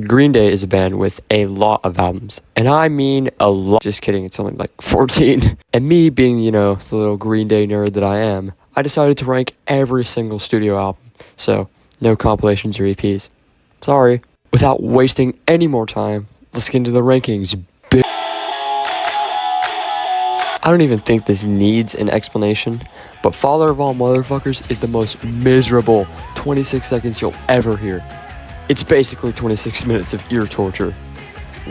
Green Day is a band with a lot of albums, and I mean a lot. Just kidding, it's only like 14. And me being, the little Green Day nerd that I am, I decided to rank every single studio album. So, no compilations or EPs. Sorry. Without wasting any more time, let's get into the rankings. I don't even think this needs an explanation, but Father of All Motherfuckers is the most miserable 26 seconds you'll ever hear. It's basically 26 minutes of ear torture.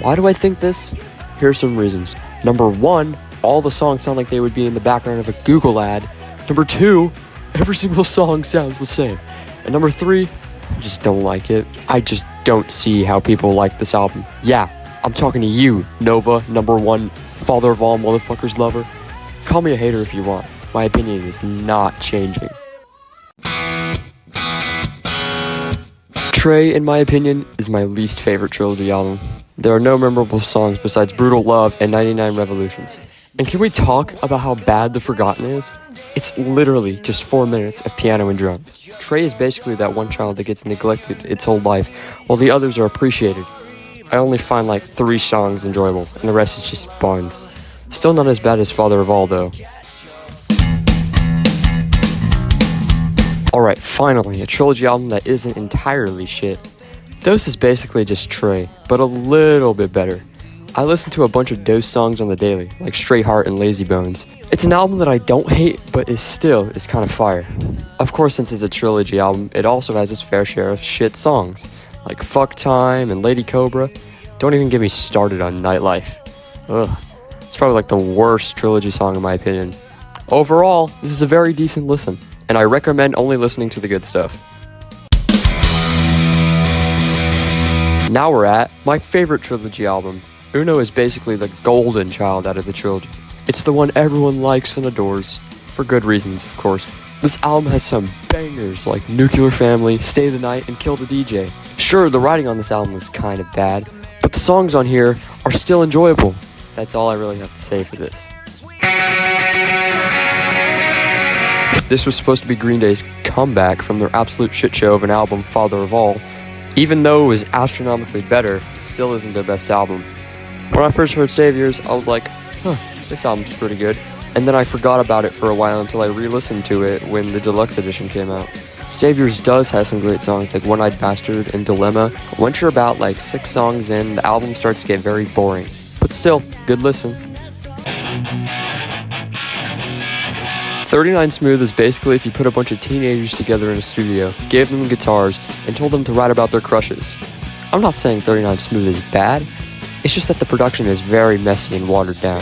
Why do I think this? Here are some reasons. Number 1, all the songs sound like they would be in the background of a Google ad. Number 2, every single song sounds the same. And number 3, I just don't like it. I just don't see how people like this album. Yeah, I'm talking to you, Nova, number 1, Father of All Motherfuckers lover. Call me a hater if you want. My opinion is not changing. Trey, in my opinion, is my least favorite Trilogy album. There are no memorable songs besides Brutal Love and 99 Revolutions. And can we talk about how bad The Forgotten is? It's literally just 4 minutes of piano and drums. Trey is basically that one child that gets neglected its whole life, while the others are appreciated. I only find like 3 songs enjoyable, and the rest is just buns. Still not as bad as Father of All, though. Alright, finally, a Trilogy album that isn't entirely shit. Dose is basically just Trey, but a little bit better. I listen to a bunch of Dose songs on the daily, like Straight Heart and Lazy Bones. It's an album that I don't hate, but is kind of fire. Of course, since it's a Trilogy album, it also has its fair share of shit songs, like Fuck Time and Lady Cobra. Don't even get me started on Nightlife. Ugh, it's probably like the worst Trilogy song in my opinion. Overall, this is a very decent listen, and I recommend only listening to the good stuff. Now we're at my favorite Trilogy album. Uno is basically the golden child out of the trilogy. It's the one everyone likes and adores, for good reasons, of course. This album has some bangers like Nuclear Family, Stay the Night, and Kill the DJ. Sure, the writing on this album is kind of bad, but the songs on here are still enjoyable. That's all I really have to say for this. This was supposed to be Green Day's comeback from their absolute shit show of an album, Father of All. Even though it was astronomically better, it still isn't their best album. When I first heard Saviors, I was like, this album's pretty good. And then I forgot about it for a while until I re-listened to it when the deluxe edition came out. Saviors does have some great songs like One-Eyed Bastard and Dilemma. Once you're about like 6 songs in, the album starts to get very boring. But still, good listen. 39 Smooth is basically if you put a bunch of teenagers together in a studio, gave them guitars, and told them to write about their crushes. I'm not saying 39 Smooth is bad, it's just that the production is very messy and watered down.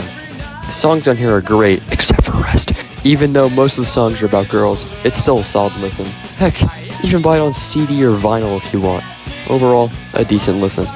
The songs on here are great, except for Rest. Even though most of the songs are about girls, it's still a solid listen. Heck, even buy it on CD or vinyl if you want. Overall, a decent listen.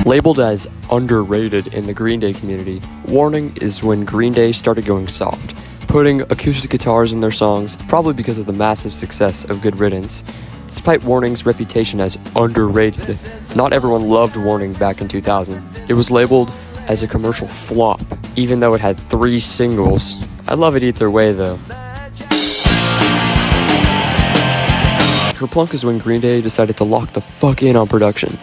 Labeled as underrated in the Green Day community, Warning is when Green Day started going soft, putting acoustic guitars in their songs, probably because of the massive success of Good Riddance. Despite Warning's reputation as underrated, not everyone loved Warning back in 2000. It was labeled as a commercial flop, even though it had 3 singles. I love it either way though. Kerplunk is when Green Day decided to lock the fuck in on production.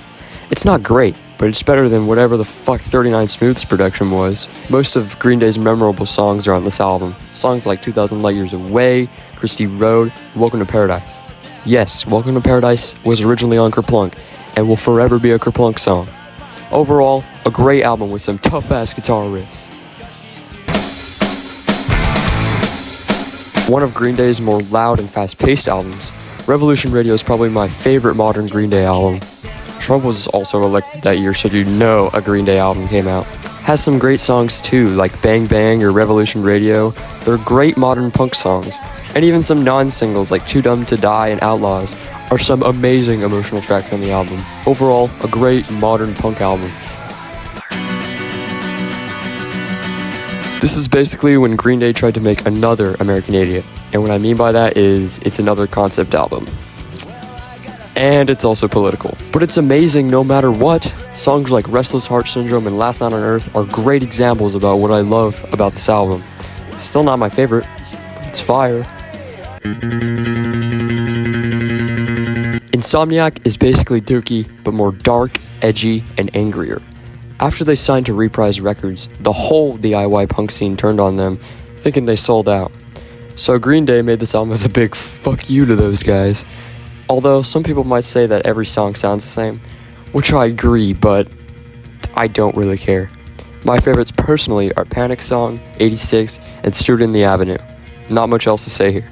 It's not great, but it's better than whatever the fuck 39 Smooth's production was. Most of Green Day's memorable songs are on this album. Songs like 2,000 Light Years Away, Christie Road, and Welcome to Paradise. Yes, Welcome to Paradise was originally on Kerplunk, and will forever be a Kerplunk song. Overall, a great album with some tough-ass guitar riffs. One of Green Day's more loud and fast-paced albums, Revolution Radio is probably my favorite modern Green Day album. Trump was also elected that year, so you know a Green Day album came out. Has some great songs too, like Bang Bang or Revolution Radio. They're great modern punk songs. And even some non-singles like Too Dumb to Die and Outlaws are some amazing emotional tracks on the album. Overall, a great modern punk album. This is basically when Green Day tried to make another American Idiot. And what I mean by that is, it's another concept album. And it's also political. But it's amazing no matter what. Songs like Restless Heart Syndrome and Last Night on Earth are great examples about what I love about this album. Still not my favorite, but it's fire. In Insomniac is basically Dookie, but more dark, edgy, and angrier. After they signed to Reprise Records, the whole DIY punk scene turned on them, thinking they sold out. So Green Day made this album as a big fuck you to those guys. Although some people might say that every song sounds the same, which I agree, but I don't really care. My favorites personally are Panic Song, 86, and Student in the Avenue. Not much else to say here.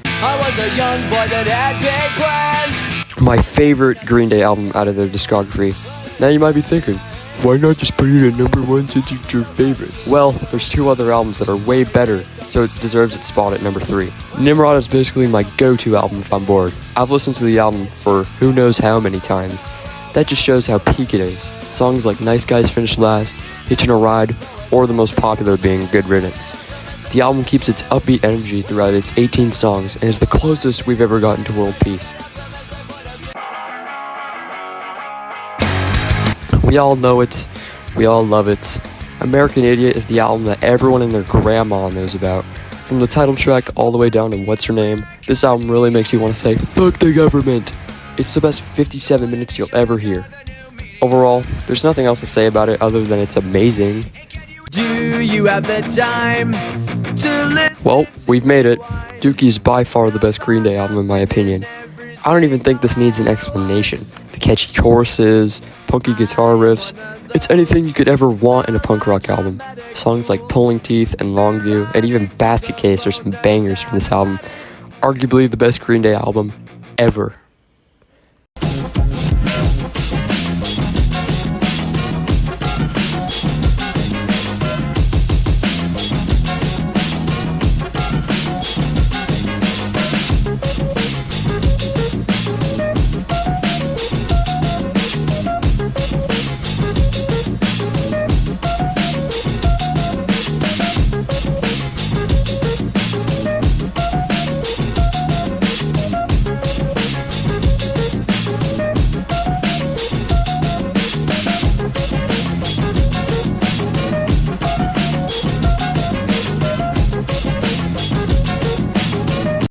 I was a young boy that had big plans. My favorite Green Day album out of their discography. Now you might be thinking, why not just put it at number 1 since it's your favorite? Well, there's 2 other albums that are way better, so it deserves its spot at number 3. Nimrod is basically my go-to album if I'm bored. I've listened to the album for who knows how many times. That just shows how peak it is. Songs like Nice Guys Finish Last, Hitchin' a Ride, or the most popular being Good Riddance. The album keeps its upbeat energy throughout its 18 songs and is the closest we've ever gotten to world peace. We all know it. We all love it. American Idiot is the album that everyone and their grandma knows about. From the title track all the way down to What's Her Name, this album really makes you want to say, fuck the government. It's the best 57 minutes you'll ever hear. Overall, there's nothing else to say about it other than it's amazing. Do you have the time to listen? Well, we've made it. Dookie is by far the best Green Day album in my opinion. I don't even think this needs an explanation. The catchy choruses, punky guitar riffs, it's anything you could ever want in a punk rock album. Songs like Pulling Teeth and Longview and even Basket Case are some bangers from this album. Arguably the best Green Day album ever.